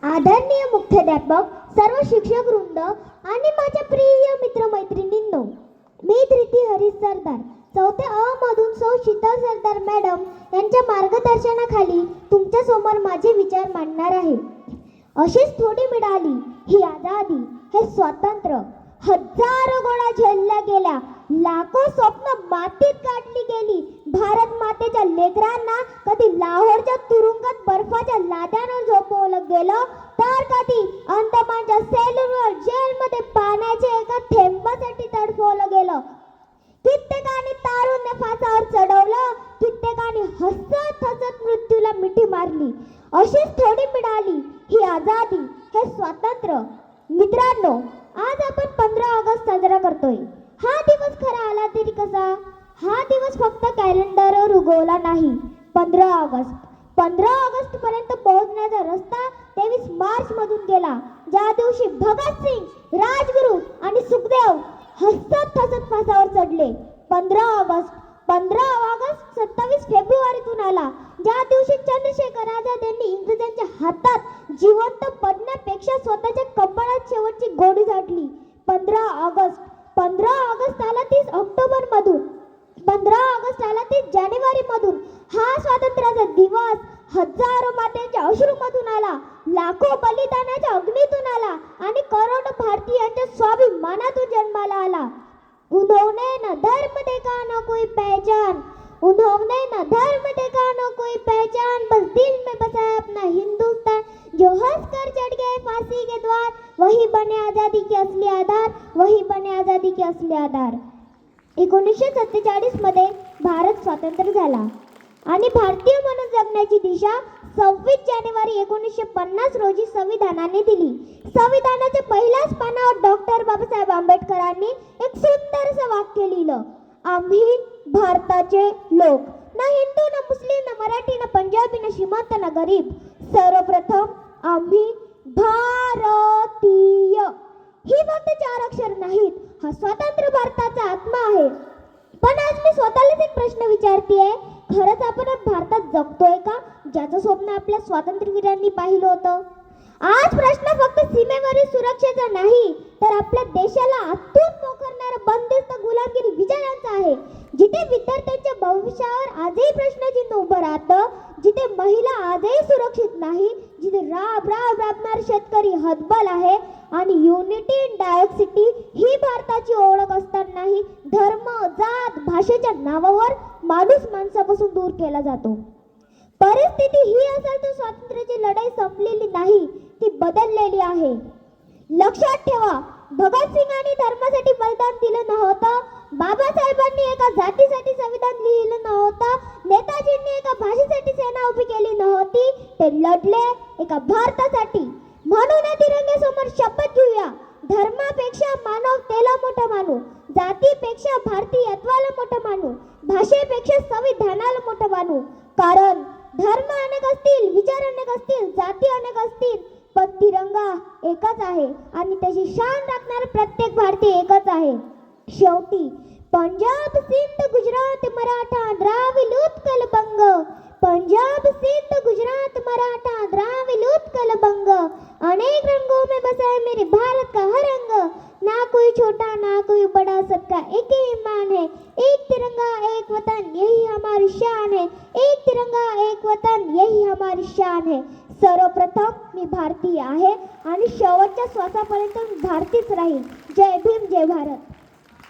आदरणीय मुख्याध्यापक, सर्व शिक्षक वृंद आणि माझ्या प्रिय मित्रमैत्रिणींनो, मी धृती हरीश सरदार चौथ्या अ मधून सौ शीतल सरदार मॅडम यांच्या मार्गदर्शनाखाली तुमच्या समोर माझे विचार मांडणार आहे. अशीच थोडी मिळाली ही आझादी, हे स्वातंत्र्य. हजारो गोळ्या झेलल्या गेल्या, लाखो स्वप्न मातीत काढली गेली. भारत मातेच्या लेकरांना कधी लाहोरच्या तुरुंगात बर्फाच्या लाद्यानं झोपवलं गेलं, तर कधी अंदमानच्या सेल्युलर जेलमध्ये पाण्याच्या एका थेंबासाठी तडफवलं गेलं. कित्येकाने तारुण्य फासावर चढवलं, कित्येकाने हसत हसत मृत्यूला मिठी मारली. अशीच थोडी मिळाली ही आझादी, हे स्वातंत्र्य. मित्रांनो, आज आपण 15 ऑगस्ट साजरा करतोय. हा दिवस खरा आला तरी कसा? हा दिवस फक्त कॅलेंडरवर उगवला नाही. 15 ऑगस्ट पर्यंत पोहोचण्याचा रस्ता 23 मार्च मधून गेला, ज्या दिवशी भगत सिंग, राजगुरू आणि सुखदेव हसत हसत फासावर चढले. 15 ऑगस्ट 27 फेब्रुवारीतून आला, ज्या दिवशी चंद्रशेखर आझाद यांनी इंग्रजांच्या हातात जिवंत पडण्यापेक्षा स्वतःच्या कपाळात शेवटची गोळी झाडली. 15 ऑगस्ट आला 30 ऑक्टोबर मधून, 15 ऑगस्ट आला 30 जानेवारी मधून. हा स्वातंत्र्याचा दिवस हजारो मातेच्या अश्रूमधून आला, लाखो बलिदानाच्या अग्नीतून आला आणि करोडो भारतीयांच्या स्वाभिमानातून जन्माला आला. उन्होंने न धर्म देखा न कोई पहचान, उन्होंने न धर्म देखा न कोई पहचान, बस दिल में बसा है अपना हिंदुस्तान. जो हंस कर चढ़ गए फांसी के द्वार, वही बने आजादी के असली आधार, वही बने आजादी के असली आधार. 1947 मध्ये भारत स्वतंत्र झाला आणि भारतीय म्हणून जगण्याची दिशा 26 जानेवारी 1950 रोजी संविधानाने दिली. संविधानाच्या पहिल्याच पानावर डॉक्टर बाबासाहेब आंबेडकरांनी एक सुंदरसं वाक्य लिहिलं, आम्ही भारताचे लोक, ना हिंदू, ना मुस्लिम, ना मराठी, ना पंजाबी, ना श्रीमंत, ना गरीब, सर्वप्रथम आम्ही भारतीय. ही फक्त 4 अक्षर नाहीत, हा स्वतंत्र भारताचा आत्मा आहे. पण आज मी स्वतःलाच एक प्रश्न विचारतेय, खरंच आपण भारतात जगतोय का, ज्याचं स्वप्न आपल्या स्वातंत्र्यवीरांनी पाहिलं होतं? आज प्रश्न फक्त सीमेवरील सुरक्षेचा नाही, तर आपल्या देशाला आतून पोखरणारा बंदिस्त गुलामगिरी विचारांचा आहे. जिथे विद्यार्थ्यांच्या भविष्यावर आजही प्रश्नचिन्ह उभं राहतं, जिथे महिला आजही सुरक्षित नाही, जिथे राबणारे शेतकरी हतबल आहे आणि युनिटी इन डायव्हर्सिटी ही भारताची ओळख असतानाही धर्म, जात, भाषेच्या नावावर माणूस माणसापासून दूर केला जातो. परिस्थिती ही असेल तर स्वातंत्र्याची लढाई संपलेली नाही, ती बदललेली आहे. लक्षात ठेवा, भगतसिंगांनी धर्मासाठी बलिदान दिलं नव्हतं, बाबासाहेबांनी एका जातीसाठी संविधान लिहिलं नव्हतं, नेताजींनी एका भाषेसाठी सेना उभी केली नव्हती, ते लढले एका भारतासाठी. म्हणून या तिरंग्यासमोर शपथ घेऊया, धर्मापेक्षा मानवतेला मोठं मानू, जातीपेक्षा भारतीयत्वाला मोठं मानू, भाषेपेक्षा संविधानाला मोठं मानू. कारण धर्म अनेक असतील, विचार अनेक असतील, जाती अनेक असतील, पण तिरंगा एकच आहे आणि त्याची शान राखणारा प्रत्येक भारतीय एकच आहे. शेवटी पंजाब, सिंध, गुजरात, मराठा, द्राविड, उत्कल, बंग, पंजाब, सिंध, गुजरात, मराठा, द्राविड, उत्कल, बंग, अनेक रंगों में बसा है मेरे भारत का हर रंग, ना कोई छोटा ना कोई बड़ा, सबका एक ही ईमान है, एक तिरंगा एक वतन यही हमारी शान है, एक तिरंगा एक वतन यही हमारी शान है. सर्वप्रथम मी भारतीय आहे आणि शेवटच्या श्वासापर्यंत भारतीच राहील. जय भीम, जय भारत.